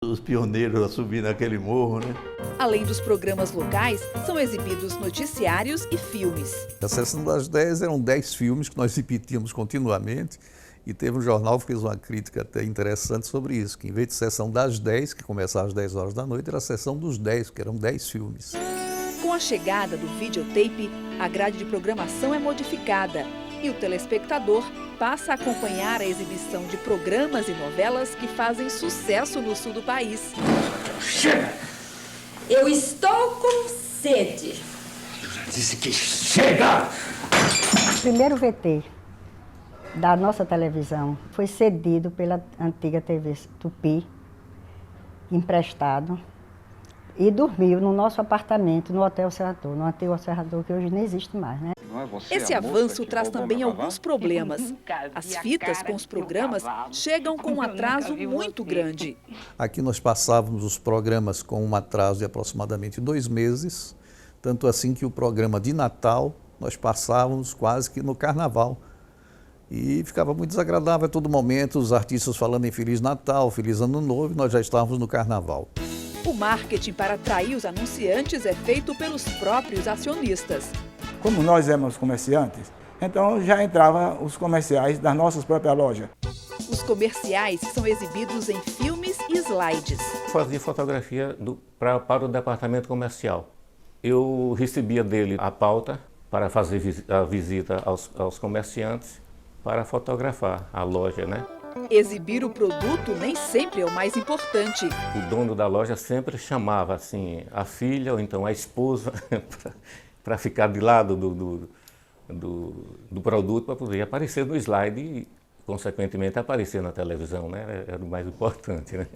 Os pioneiros a subir naquele morro, né? Além dos programas locais, são exibidos noticiários e filmes. A Sessão das 10 eram 10 filmes que nós repetíamos continuamente e teve um jornal que fez uma crítica até interessante sobre isso, que em vez de Sessão das 10, que começava às 10 horas da noite, era a Sessão dos 10, que eram 10 filmes. Com a chegada do videotape, a grade de programação é modificada e o telespectador passa a acompanhar a exibição de programas e novelas que fazem sucesso no sul do país. Chega! Eu estou com sede. Eu já disse que chega! O primeiro VT da nossa televisão foi cedido pela antiga TV Tupi, emprestado, e dormiu no nosso apartamento, no Hotel Serrador, no antigo Serrador, que hoje não existe mais, né? Esse avanço traz também alguns problemas. As fitas com os programas chegam com um atraso muito grande. Aqui nós passávamos os programas com um atraso de aproximadamente 2 meses, tanto assim que o programa de Natal nós passávamos quase que no Carnaval. E ficava muito desagradável a todo momento, os artistas falando em Feliz Natal, Feliz Ano Novo, e nós já estávamos no Carnaval. O marketing para atrair os anunciantes é feito pelos próprios acionistas. Como nós éramos comerciantes, então já entravam os comerciais das nossas próprias lojas. Os comerciais são exibidos em filmes e slides. Fazia fotografia para o departamento comercial. Eu recebia dele a pauta para fazer a visita aos comerciantes para fotografar a loja, né? Exibir o produto nem sempre é o mais importante. O dono da loja sempre chamava assim a filha ou então a esposa para ficar de lado do produto para poder aparecer no slide e, consequentemente, aparecer na televisão, né? Era o mais importante, né?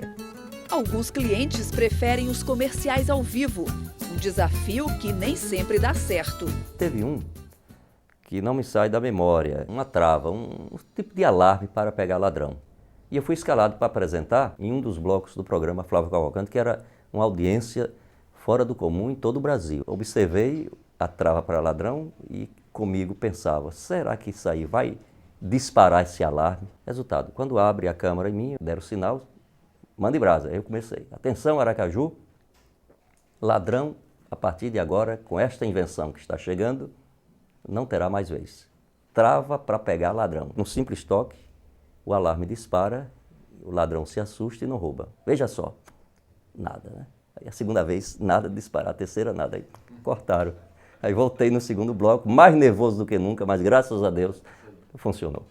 Alguns clientes preferem os comerciais ao vivo, um desafio que nem sempre dá certo. Teve um que não me sai da memória, uma trava, um tipo de alarme para pegar ladrão. E eu fui escalado para apresentar em um dos blocos do programa Flávio Cavalcante, que era uma audiência fora do comum em todo o Brasil. Observei a trava para ladrão e comigo pensava, será que isso aí vai disparar esse alarme? Resultado, quando abre a câmera em mim, deram o sinal, manda em brasa. Aí eu comecei, atenção Aracaju, ladrão, a partir de agora, com esta invenção que está chegando, não terá mais vez. Trava para pegar ladrão. Num simples toque, o alarme dispara, o ladrão se assusta e não rouba. Veja só, nada, né? Aí a segunda vez, nada de disparar, a terceira, nada. Aí cortaram. Aí voltei no segundo bloco, mais nervoso do que nunca, mas graças a Deus funcionou.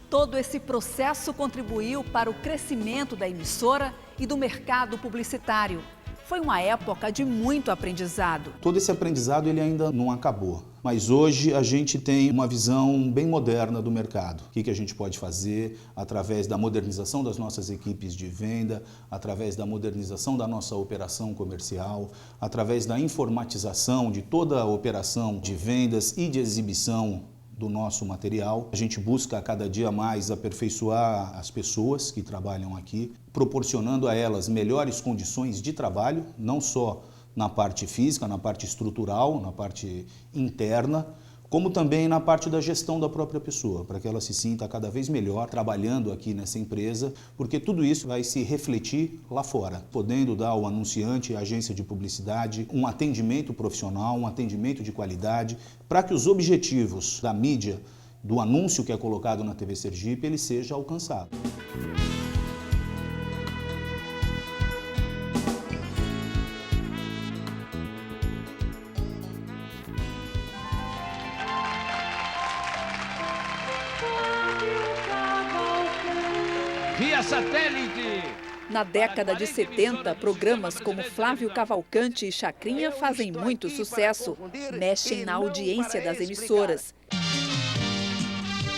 Todo esse processo contribuiu para o crescimento da emissora e do mercado publicitário. Foi uma época de muito aprendizado. Todo esse aprendizado ele ainda não acabou, mas hoje a gente tem uma visão bem moderna do mercado. O que a gente pode fazer através da modernização das nossas equipes de venda, através da modernização da nossa operação comercial, através da informatização de toda a operação de vendas e de exibição do nosso material. A gente busca a cada dia mais aperfeiçoar as pessoas que trabalham aqui, proporcionando a elas melhores condições de trabalho, não só na parte física, na parte estrutural, na parte interna, como também na parte da gestão da própria pessoa, para que ela se sinta cada vez melhor trabalhando aqui nessa empresa, porque tudo isso vai se refletir lá fora, podendo dar ao anunciante, à agência de publicidade, um atendimento profissional, um atendimento de qualidade, para que os objetivos da mídia, do anúncio que é colocado na TV Sergipe, ele seja alcançado. Via satélite! Na década de 70, programas como Flávio Cavalcante e Chacrinha fazem muito sucesso, mexem na audiência das emissoras.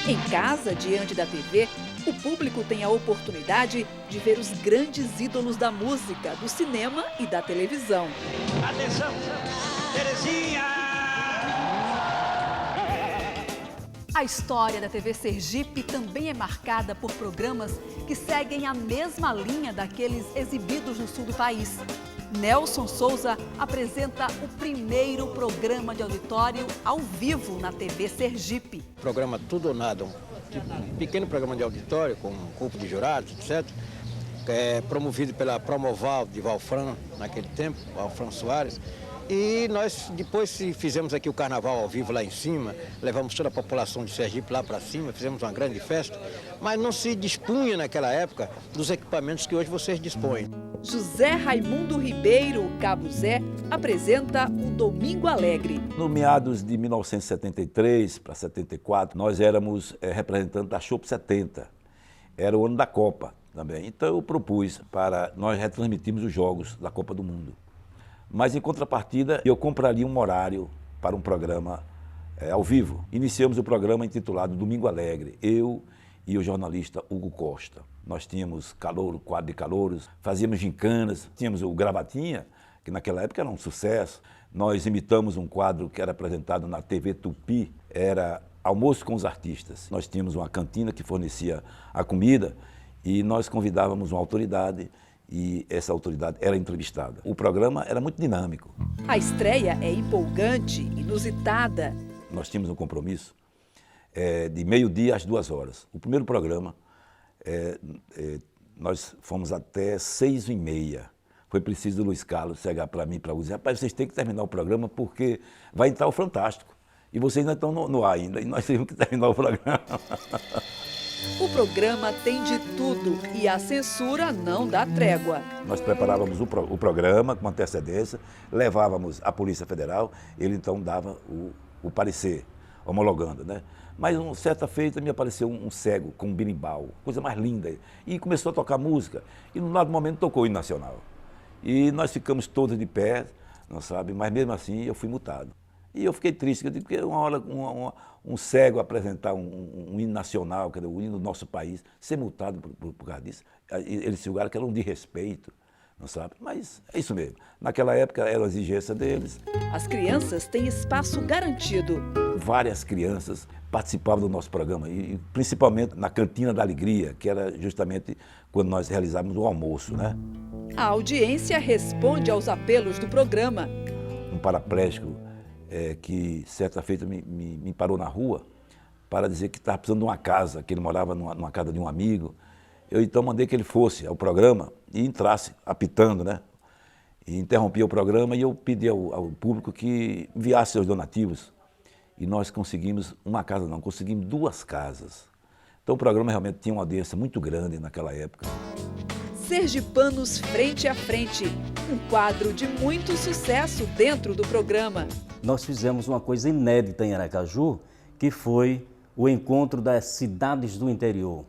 Em casa, diante da TV, o público tem a oportunidade de ver os grandes ídolos da música, do cinema e da televisão. Atenção! Terezinha! A história da TV Sergipe também é marcada por programas que seguem a mesma linha daqueles exibidos no sul do país. Nelson Souza apresenta o primeiro programa de auditório ao vivo na TV Sergipe. Programa Tudo ou Nada, um pequeno programa de auditório com um corpo de jurados, etc. promovido pela Promoval de Valfran, naquele tempo, Valfran Soares. E nós depois fizemos aqui o carnaval ao vivo lá em cima, levamos toda a população de Sergipe lá para cima, fizemos uma grande festa, mas não se dispunha naquela época dos equipamentos que hoje vocês dispõem. José Raimundo Ribeiro, Cabo Zé, apresenta o Domingo Alegre. No meados de 1973 para 74, nós éramos representantes da Chopp 70. Era o ano da Copa também. Então eu propus para nós retransmitirmos os jogos da Copa do Mundo. Mas em contrapartida, eu compraria um horário para um programa ao vivo. Iniciamos o programa intitulado Domingo Alegre, eu e o jornalista Hugo Costa. Nós tínhamos quadro de calouros, fazíamos gincanas, tínhamos o Gravatinha, que naquela época era um sucesso. Nós imitamos um quadro que era apresentado na TV Tupi, era Almoço com os Artistas. Nós tínhamos uma cantina que fornecia a comida e nós convidávamos uma autoridade e essa autoridade era entrevistada. O programa era muito dinâmico. A estreia é empolgante, inusitada. Nós tínhamos um compromisso de meio-dia às 2 horas. O primeiro programa, nós fomos até 6h30. Foi preciso o Luiz Carlos chegar para mim para dizer: rapaz, vocês têm que terminar o programa porque vai entrar o Fantástico. E vocês ainda estão no ar ainda, e nós temos que terminar o programa. O programa tem de tudo e a censura não dá trégua. Nós preparávamos o programa com antecedência, levávamos à Polícia Federal, ele então dava o parecer, homologando, né? Mas certa feita me apareceu um cego com um berimbau, coisa mais linda, e começou a tocar música, e no dado momento tocou o hino nacional. E nós ficamos todos de pé, não sabe, mas mesmo assim eu fui multado. E eu fiquei triste, porque uma hora um cego apresentar um hino nacional, que era o hino do nosso país, ser multado por causa disso, eles se julgaram que era um desrespeito, não sabe? Mas é isso mesmo. Naquela época era a exigência deles. As crianças têm espaço garantido. Várias crianças participavam do nosso programa, e principalmente na Cantina da Alegria, que era justamente quando nós realizávamos o almoço, né? A audiência responde aos apelos do programa. Um paraplégico que certa feita me parou na rua para dizer que estava precisando de uma casa, que ele morava numa casa de um amigo. Eu então mandei que ele fosse ao programa e entrasse apitando, né? E interrompia o programa e eu pedi ao público que enviasse seus donativos. E nós conseguimos uma casa, não, conseguimos 2 casas. Então o programa realmente tinha uma audiência muito grande naquela época. Sergipanos Frente a Frente, um quadro de muito sucesso dentro do programa. Nós fizemos uma coisa inédita em Aracaju, que foi o encontro das cidades do interior.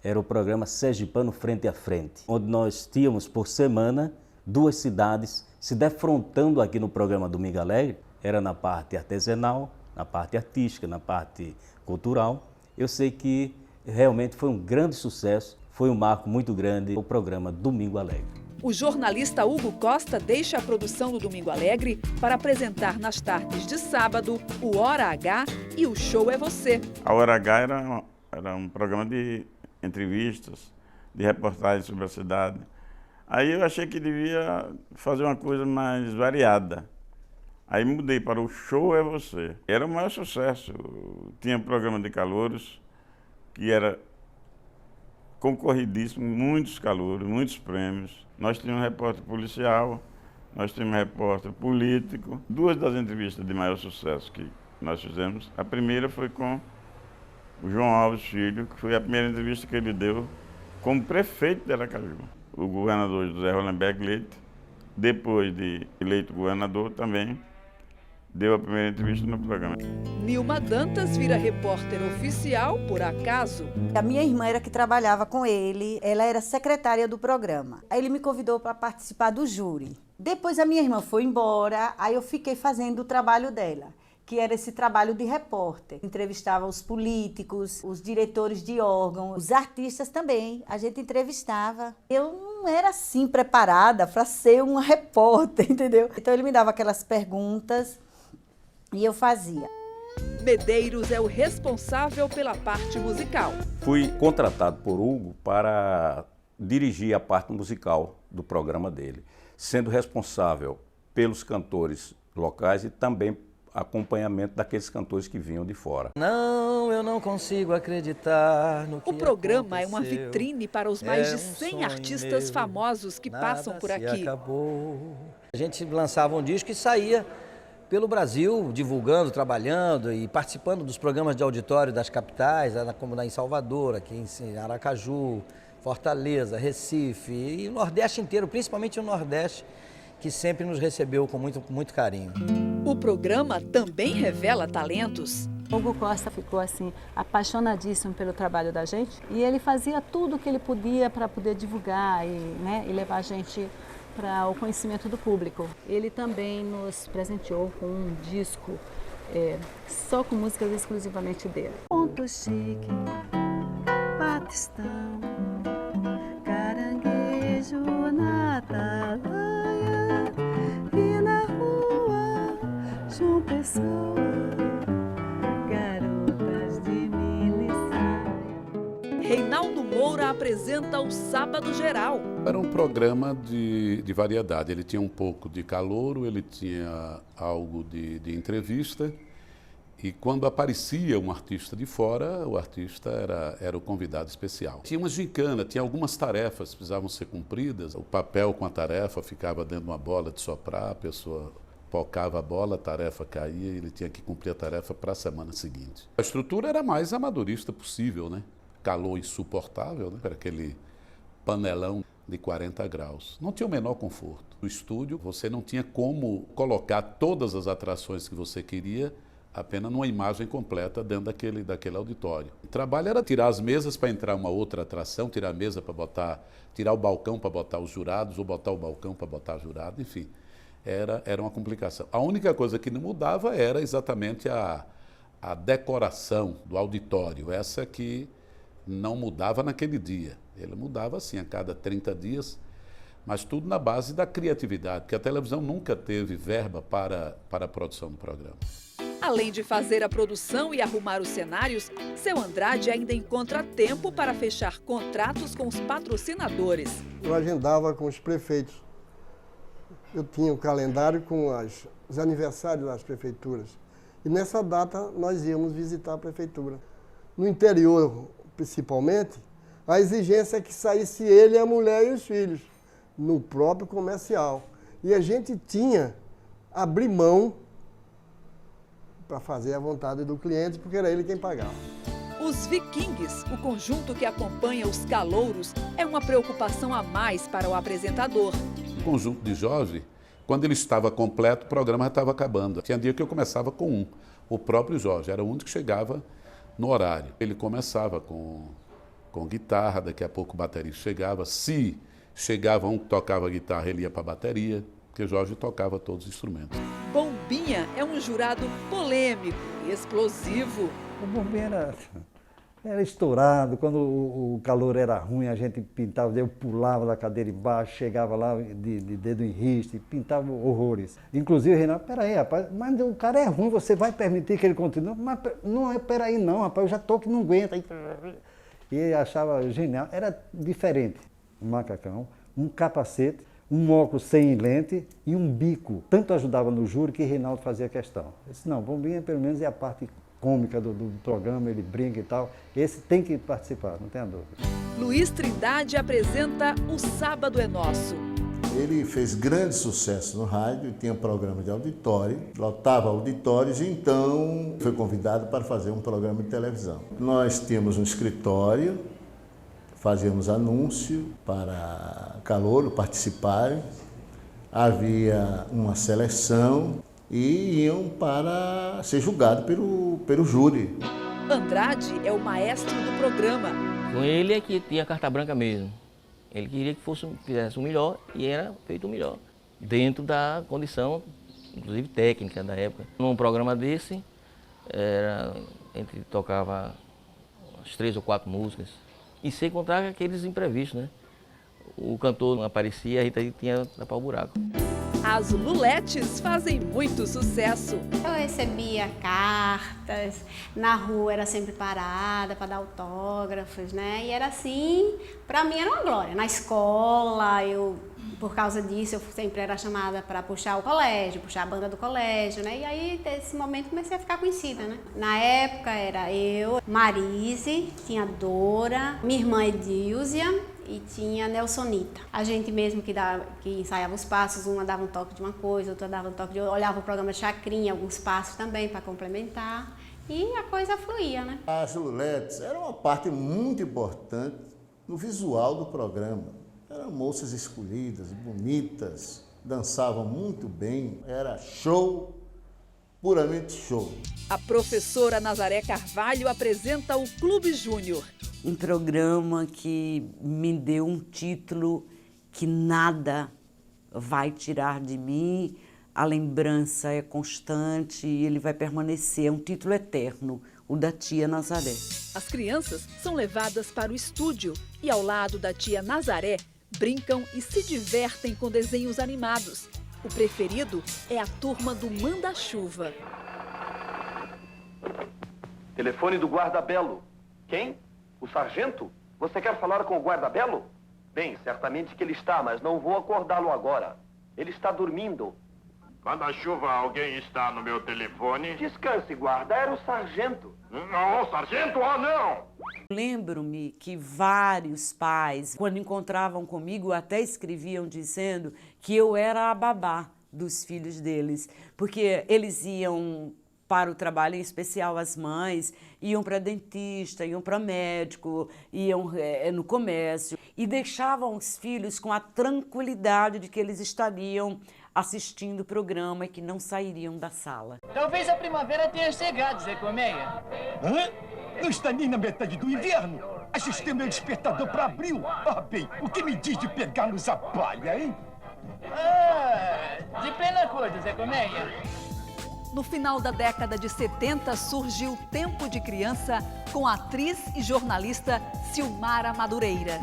Era o programa Sergipano Frente a Frente, onde nós tínhamos por semana 2 cidades se defrontando aqui no programa Domingo Alegre. Era na parte artesanal, na parte artística, na parte cultural. Eu sei que realmente foi um grande sucesso, foi um marco muito grande o programa Domingo Alegre. O jornalista Hugo Costa deixa a produção do Domingo Alegre para apresentar nas tardes de sábado o Hora H e o Show é Você. A Hora H era um programa de entrevistas, de reportagens sobre a cidade. Aí eu achei que devia fazer uma coisa mais variada. Aí mudei para o Show é Você. Era o maior sucesso. Tinha um programa de calouros, que era concorridíssimo, muitos calouros, muitos prêmios. Nós tínhamos um repórter policial, nós tínhamos um repórter político. 2 das entrevistas de maior sucesso que nós fizemos, a primeira foi com o João Alves Filho, que foi a primeira entrevista que ele deu como prefeito de Aracaju. O governador José Hollenberg Leite, depois de eleito governador também, deu a primeira entrevista no programa. Nilma Dantas vira repórter oficial por acaso. A minha irmã era que trabalhava com ele, ela era secretária do programa. Aí ele me convidou para participar do júri. Depois a minha irmã foi embora, aí eu fiquei fazendo o trabalho dela, que era esse trabalho de repórter. Entrevistava os políticos, os diretores de órgãos, os artistas também, a gente entrevistava. Eu não era assim preparada para ser uma repórter, entendeu? Então ele me dava aquelas perguntas e eu fazia. Medeiros é o responsável pela parte musical. Fui contratado por Hugo para dirigir a parte musical do programa dele, sendo responsável pelos cantores locais e também acompanhamento daqueles cantores que vinham de fora. Não, eu não consigo acreditar no que O programa é uma aconteceu. vitrine para os mais de É 100 sonho artistas meu, famosos que passam por aqui. Acabou. A gente lançava um disco e saía pelo Brasil, divulgando, trabalhando e participando dos programas de auditório das capitais, como em Salvador, aqui em Aracaju, Fortaleza, Recife e o Nordeste inteiro, principalmente o Nordeste, que sempre nos recebeu com muito carinho. O programa também revela talentos. Hugo Costa ficou assim apaixonadíssimo pelo trabalho da gente e ele fazia tudo o que ele podia para poder divulgar e levar a gente para o conhecimento do público. Ele também nos presenteou com um disco só com músicas exclusivamente dele. Ponto chique, batistão, caranguejo na atalaia e na rua João Pessoa, garotas de mini saia. Reinaldo Moura apresenta o Sábado Geral. Era um programa de variedade. Ele tinha um pouco de calouro, ele tinha algo de entrevista. E quando aparecia um artista de fora, o artista era o convidado especial. Tinha uma gincana, tinha algumas tarefas que precisavam ser cumpridas. O papel com a tarefa ficava dentro de uma bola de soprar, a pessoa pocava a bola, a tarefa caía e ele tinha que cumprir a tarefa para a semana seguinte. A estrutura era a mais amadorista possível, né? Calor insuportável, né? Era aquele panelão de 40 graus. Não tinha o menor conforto. No estúdio, você não tinha como colocar todas as atrações que você queria apenas numa imagem completa dentro daquele auditório. O trabalho era tirar as mesas para entrar uma outra atração, tirar a mesa para botar, tirar o balcão para botar os jurados, ou botar o balcão para botar jurado, enfim. Era uma complicação. A única coisa que não mudava era exatamente a decoração do auditório, essa que não mudava naquele dia. Ele mudava assim a cada 30 dias, mas tudo na base da criatividade, porque a televisão nunca teve verba para a produção do programa. Além de fazer a produção e arrumar os cenários, seu Andrade ainda encontra tempo para fechar contratos com os patrocinadores. Eu agendava com os prefeitos. Eu tinha o calendário com os aniversários das prefeituras. E nessa data nós íamos visitar a prefeitura. No interior, principalmente, a exigência é que saísse ele, a mulher e os filhos, no próprio comercial. E a gente tinha abrir mão para fazer a vontade do cliente, porque era ele quem pagava. Os Vikings, o conjunto que acompanha os calouros, é uma preocupação a mais para o apresentador. O conjunto de Jorge, quando ele estava completo, o programa já estava acabando. Tinha dia que eu começava com um. O próprio Jorge era o único que chegava no horário. Ele começava com guitarra, daqui a pouco o baterista chegava. Se chegava um que tocava guitarra, ele ia para a bateria, porque Jorge tocava todos os instrumentos. Bombinha é um jurado polêmico e explosivo. O Bombinha era estourado, quando o calor era ruim, a gente pintava, eu pulava da cadeira embaixo, chegava lá de dedo em riste, pintava horrores. Inclusive, Renato, peraí, rapaz, mas o cara é ruim, você vai permitir que ele continue? Mas não é, peraí não, rapaz, eu já tô que não aguenta. E ele achava genial, era diferente. Um macacão, um capacete, um óculos sem lente e um bico. Tanto ajudava no júri que Reinaldo fazia questão. Eu disse, não, Bombinha pelo menos é a parte cômica do programa, ele brinca e tal. Esse tem que participar, não tenha dúvida. Luiz Trindade apresenta O Sábado é Nosso. Ele fez grande sucesso no rádio, tinha programa de auditório, lotava auditórios e então foi convidado para fazer um programa de televisão. Nós tínhamos um escritório, fazíamos anúncio para calouro participarem, havia uma seleção e iam para ser julgados pelo júri. Andrade é o maestro do programa. Com ele é que tinha carta branca mesmo. Ele queria que fizesse o melhor e era feito o melhor, dentro da condição, inclusive técnica da época. Num programa desse, a gente tocava umas 3 ou 4 músicas. E sem contar aqueles imprevistos, né? O cantor não aparecia, a gente tinha que tapar o buraco. As Luletes fazem muito sucesso. Eu recebia cartas, na rua era sempre parada para dar autógrafos, né? E era assim, para mim era uma glória. Na escola eu Por causa disso, eu sempre era chamada para puxar o colégio, puxar a banda do colégio, né? E aí, nesse momento, comecei a ficar conhecida, né? Na época, era eu, Marise, tinha Dora, minha irmã Edilzia e tinha Nelsonita. A gente mesmo que ensaiava os passos, uma dava um toque de uma coisa, outra dava um toque de outra. Olhava o programa de Chacrinha, alguns passos também para complementar. E a coisa fluía, né? As luletes eram uma parte muito importante no visual do programa. Eram moças escolhidas, bonitas, dançavam muito bem, era show, puramente show. A professora Nazaré Carvalho apresenta o Clube Júnior. Um programa que me deu um título que nada vai tirar de mim. A lembrança é constante e ele vai permanecer, é um título eterno, o da tia Nazaré. As crianças são levadas para o estúdio e ao lado da tia Nazaré brincam e se divertem com desenhos animados. O preferido é a turma do Manda-Chuva. Telefone do guarda-belo. Quem? O sargento? Você quer falar com o guarda-belo? Bem, certamente que ele está, mas não vou acordá-lo agora. Ele está dormindo. Manda-chuva, alguém está no meu telefone? Descanse, guarda. Era o sargento. Não, sargento, não! Lembro-me que vários pais, quando encontravam comigo, até escreviam dizendo que eu era a babá dos filhos deles, porque eles iam para o trabalho, em especial as mães, iam para dentista, iam para médico, iam no comércio e deixavam os filhos com a tranquilidade de que eles estariam assistindo o programa e que não sairiam da sala. Talvez a primavera tenha chegado, Zé Colmeia. Hã? Não está nem na metade do inverno. Ajustei meu despertador para abril. Ah, bem, o que me diz de pegar-nos a palha, hein? Ah, de plena coisa, Zé Colmeia. No final da década de 70, surgiu Tempo de Criança com a atriz e jornalista Silmara Madureira.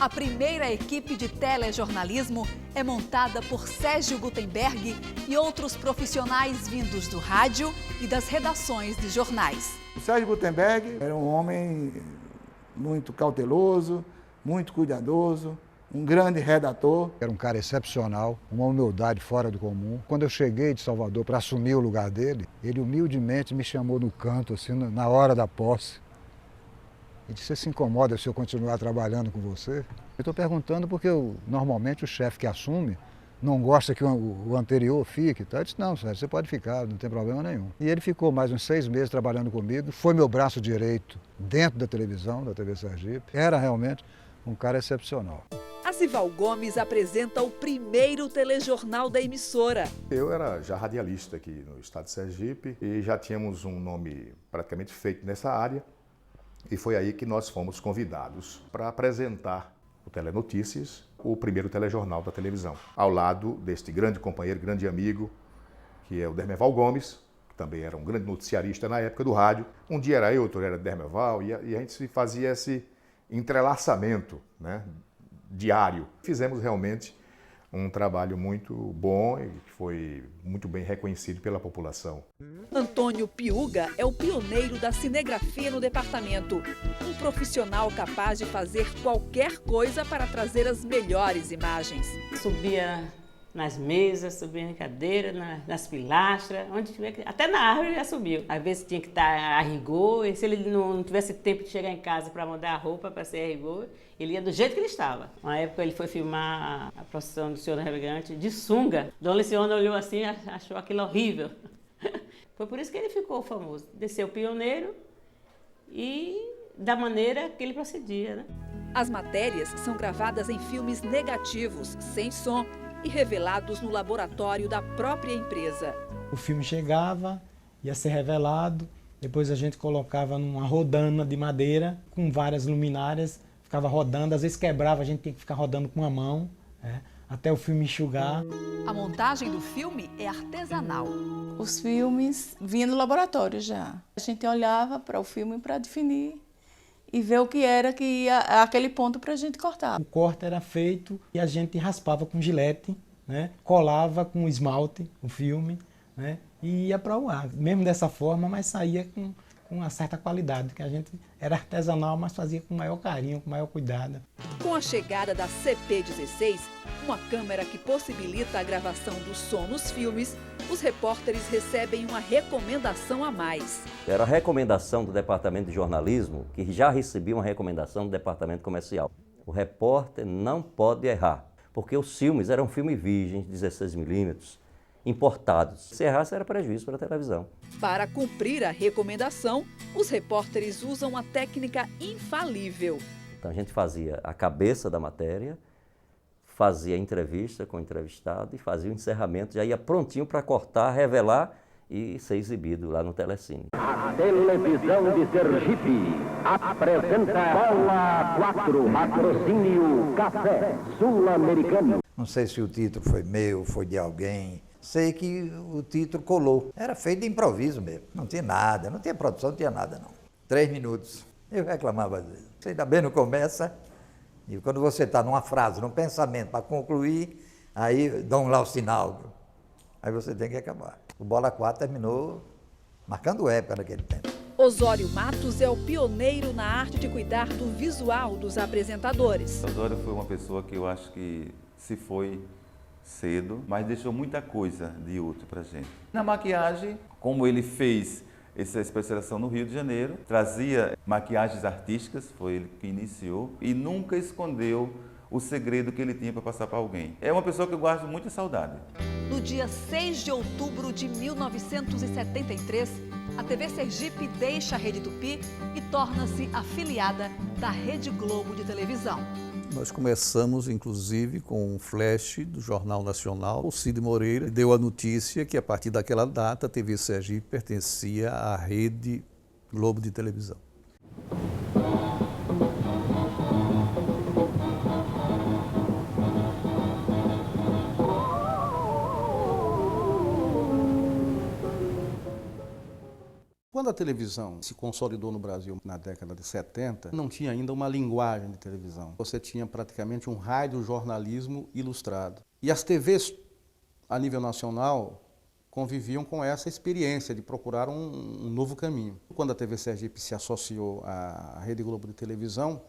A primeira equipe de telejornalismo é montada por Sérgio Gutenberg e outros profissionais vindos do rádio e das redações de jornais. O Sérgio Gutenberg era um homem muito cauteloso, muito cuidadoso, um grande redator. Era um cara excepcional, uma humildade fora do comum. Quando eu cheguei de Salvador para assumir o lugar dele, ele humildemente me chamou no canto, assim, na hora da posse. Ele disse: "Você se incomoda se eu continuar trabalhando com você?" Eu estou perguntando porque normalmente o chefe que assume não gosta que o anterior fique. Tá? Eu disse: "Não, Sérgio, você pode ficar, não tem problema nenhum." E ele ficou mais uns 6 meses trabalhando comigo, foi meu braço direito dentro da televisão, da TV Sergipe. Era realmente um cara excepcional. Azival Gomes apresenta o primeiro telejornal da emissora. Eu era já radialista aqui no estado de Sergipe e já tínhamos um nome praticamente feito nessa área. E foi aí que nós fomos convidados para apresentar o Telenotícias, o primeiro telejornal da televisão, ao lado deste grande companheiro, grande amigo, que é o Dermeval Gomes, que também era um grande noticiarista na época do rádio. Um dia era eu, outro era Dermeval, e a gente fazia esse entrelaçamento, né, diário. Fizemos realmente um trabalho muito bom e que foi muito bem reconhecido pela população. Antônio Piuga é o pioneiro da cinegrafia no departamento. Um profissional capaz de fazer qualquer coisa para trazer as melhores imagens. Subia nas mesas, subia na cadeira, nas pilastras, onde tiver, até na árvore ele já subiu. Às vezes tinha que estar a rigor, e se ele não tivesse tempo de chegar em casa para mudar a roupa para ser a rigor, ele ia do jeito que ele estava. Uma época ele foi filmar a procissão do Senhor Navegante de sunga. Dona Liciona olhou assim e achou aquilo horrível. Foi por isso que ele ficou famoso. Desceu pioneiro e da maneira que ele procedia, né? As matérias são gravadas em filmes negativos, sem som, e revelados no laboratório da própria empresa. O filme chegava, ia ser revelado, depois a gente colocava numa rodana de madeira com várias luminárias, ficava rodando, às vezes quebrava, a gente tinha que ficar rodando com a mão, até o filme enxugar. A montagem do filme é artesanal. Os filmes vinham no laboratório já. A gente olhava para o filme para definir e ver o que era que ia aquele ponto para a gente cortar. O corte era feito e a gente raspava com gilete, né? Colava com esmalte o filme, né? E ia para o ar. Mesmo dessa forma, mas saía com com uma certa qualidade, que a gente era artesanal, mas fazia com maior carinho, com maior cuidado. Com a chegada da CP16, uma câmera que possibilita a gravação do som nos filmes, os repórteres recebem uma recomendação a mais. Era a recomendação do Departamento de Jornalismo, que já recebia uma recomendação do Departamento Comercial. O repórter não pode errar, porque os filmes eram filmes virgens, 16mm, importados. Se errasse, era prejuízo para a televisão. Para cumprir a recomendação, os repórteres usam uma técnica infalível. Então a gente fazia a cabeça da matéria, fazia a entrevista com o entrevistado e fazia o encerramento, já ia prontinho para cortar, revelar e ser exibido lá no Telecine. A televisão de Sergipe apresenta Bola 4, patrocínio Café Sul-Americano. Não sei se o título foi meu, foi de alguém. Sei que o título colou. Era feito de improviso mesmo. Não tinha nada, não tinha produção, não tinha nada não. 3 minutos. Eu reclamava às vezes. Você ainda bem não começa. E quando você está numa frase, num pensamento, para concluir, aí dão lá o sinal. Aí você tem que acabar. O Bola 4 terminou marcando época naquele tempo. Osório Matos é o pioneiro na arte de cuidar do visual dos apresentadores. Osório foi uma pessoa que eu acho que se foi cedo, mas deixou muita coisa de útil para a gente. Na maquiagem, como ele fez essa especialização no Rio de Janeiro, trazia maquiagens artísticas, foi ele que iniciou, e nunca escondeu o segredo que ele tinha para passar para alguém. É uma pessoa que eu guardo muita saudade. No dia 6 de outubro de 1973, a TV Sergipe deixa a Rede Tupi e torna-se afiliada da Rede Globo de televisão. Nós começamos, inclusive, com um flash do Jornal Nacional. O Cid Moreira deu a notícia que, a partir daquela data, a TV Sergipe pertencia à Rede Globo de televisão. Quando a televisão se consolidou no Brasil na década de 70, não tinha ainda uma linguagem de televisão. Você tinha praticamente um radiojornalismo ilustrado. E as TVs, a nível nacional, conviviam com essa experiência de procurar um novo caminho. Quando a TV Sergipe se associou à Rede Globo de televisão,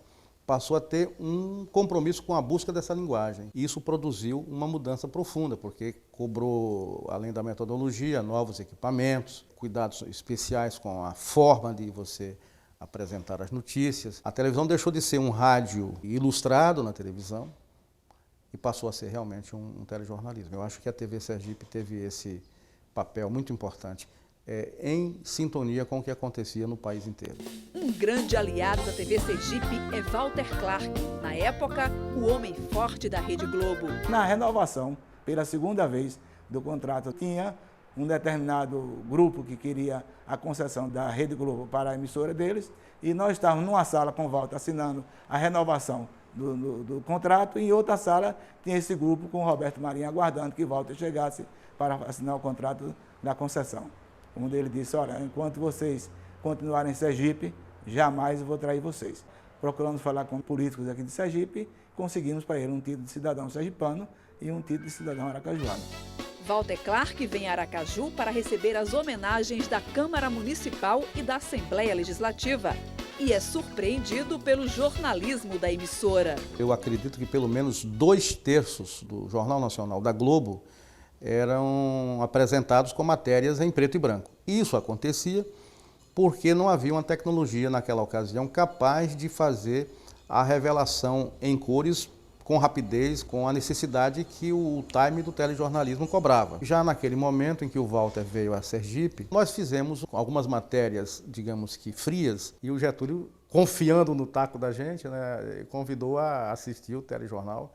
passou a ter um compromisso com a busca dessa linguagem. E isso produziu uma mudança profunda, porque cobrou, além da metodologia, novos equipamentos, cuidados especiais com a forma de você apresentar as notícias. A televisão deixou de ser um rádio ilustrado na televisão e passou a ser realmente um telejornalismo. Eu acho que a TV Sergipe teve esse papel muito importante, em sintonia com o que acontecia no país inteiro. Um grande aliado da TV Sergipe é Walter Clark, na época, o homem forte da Rede Globo. Na renovação, pela segunda vez do contrato, tinha um determinado grupo que queria a concessão da Rede Globo para a emissora deles, e nós estávamos numa sala com o Walter assinando a renovação do contrato, e em outra sala tinha esse grupo com o Roberto Marinho aguardando que Walter chegasse para assinar o contrato da concessão. Onde ele disse, olha, enquanto vocês continuarem em Sergipe, jamais eu vou trair vocês. Procuramos falar com políticos aqui de Sergipe, conseguimos para ele um título de cidadão sergipano e um título de cidadão aracajuano. Walter Clark vem a Aracaju para receber as homenagens da Câmara Municipal e da Assembleia Legislativa. E é surpreendido pelo jornalismo da emissora. Eu acredito que pelo menos 2/3 do Jornal Nacional da Globo eram apresentados com matérias em preto e branco. Isso acontecia porque não havia uma tecnologia naquela ocasião capaz de fazer a revelação em cores com rapidez, com a necessidade que o time do telejornalismo cobrava. Já naquele momento em que o Walter veio a Sergipe, nós fizemos algumas matérias, digamos que frias, e o Getúlio, confiando no taco da gente, né, convidou a assistir o telejornal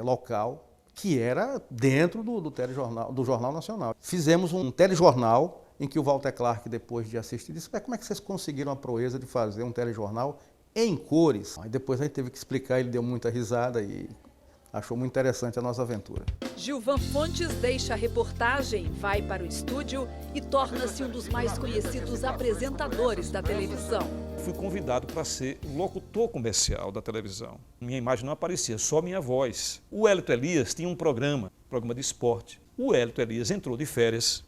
local, que era dentro do telejornal, do Jornal Nacional. Fizemos um telejornal em que o Walter Clark, depois de assistir, disse, como é que vocês conseguiram a proeza de fazer um telejornal em cores? Aí depois a gente teve que explicar, ele deu muita risada e achou muito interessante a nossa aventura. Gilvan Fontes deixa a reportagem, vai para o estúdio e torna-se um dos mais conhecidos apresentadores da televisão. Fui convidado para ser locutor comercial da televisão. Minha imagem não aparecia, só minha voz. O Hélito Elias tinha um programa de esporte. O Hélito Elias entrou de férias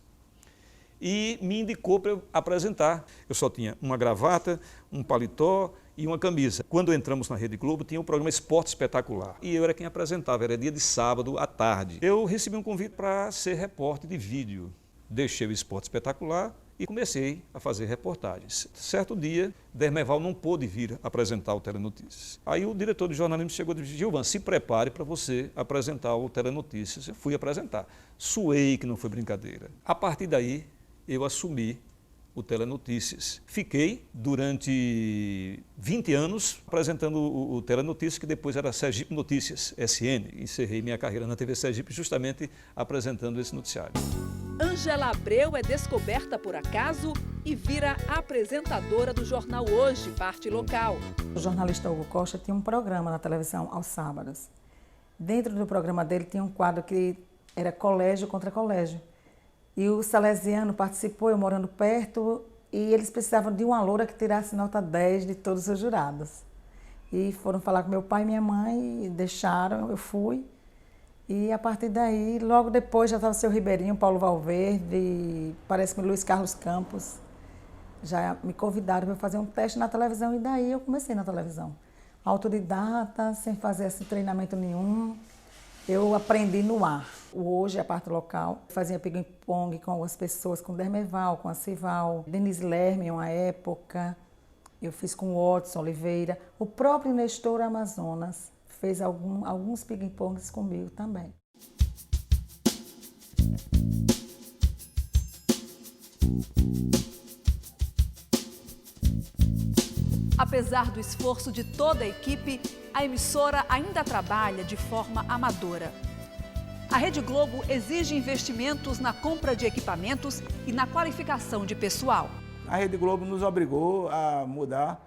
e me indicou para eu apresentar. Eu só tinha uma gravata, um paletó e uma camisa. Quando entramos na Rede Globo, tinha o programa Esporte Espetacular. E eu era quem apresentava, era dia de sábado à tarde. Eu recebi um convite para ser repórter de vídeo. Deixei o Esporte Espetacular e comecei a fazer reportagens. Certo dia, Dermeval não pôde vir apresentar o Telenotícias. Aí o diretor de jornalismo chegou e disse: Gilvan, se prepare para você apresentar o Telenotícias. Eu fui apresentar. Suei que não foi brincadeira. A partir daí, eu assumi o Telenotícias. Fiquei durante 20 anos apresentando o Telenotícias, que depois era Sergipe Notícias, SN. Encerrei minha carreira na TV Sergipe justamente apresentando esse noticiário. Ângela Abreu é descoberta por acaso e vira apresentadora do jornal Hoje, parte local. O jornalista Hugo Costa tinha um programa na televisão aos sábados. Dentro do programa dele tinha um quadro que era colégio contra colégio. E o Salesiano participou, eu morando perto, e eles precisavam de uma loura que tirasse nota 10 de todos os jurados. E foram falar com meu pai e minha mãe, e deixaram, eu fui. E a partir daí, logo depois já estava o seu Ribeirinho, Paulo Valverde, parece que Luiz Carlos Campos. Já me convidaram para fazer um teste na televisão e daí eu comecei na televisão. Autodidata, sem fazer assim, treinamento nenhum. Eu aprendi no ar. O Hoje, a parte local, fazia ping-pong com algumas pessoas, com Dermeval, com a Cival, Denise Lerme, uma época. Eu fiz com o Watson Oliveira. O próprio Nestor Amazonas fez alguns ping-pongs comigo também. Apesar do esforço de toda a equipe, a emissora ainda trabalha de forma amadora. A Rede Globo exige investimentos na compra de equipamentos e na qualificação de pessoal. A Rede Globo nos obrigou a mudar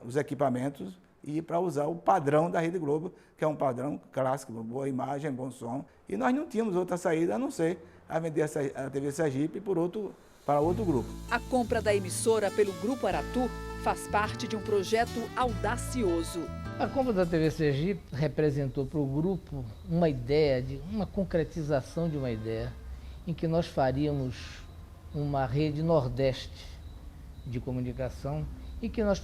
os equipamentos e para usar o padrão da Rede Globo, que é um padrão clássico, boa imagem, bom som. E nós não tínhamos outra saída a não ser a vender a TV Sergipe para outro grupo. A compra da emissora pelo Grupo Aratu faz parte de um projeto audacioso. A compra da TV Sergipe representou para o grupo uma ideia, uma concretização de uma ideia, em que nós faríamos uma rede nordeste de comunicação e que nós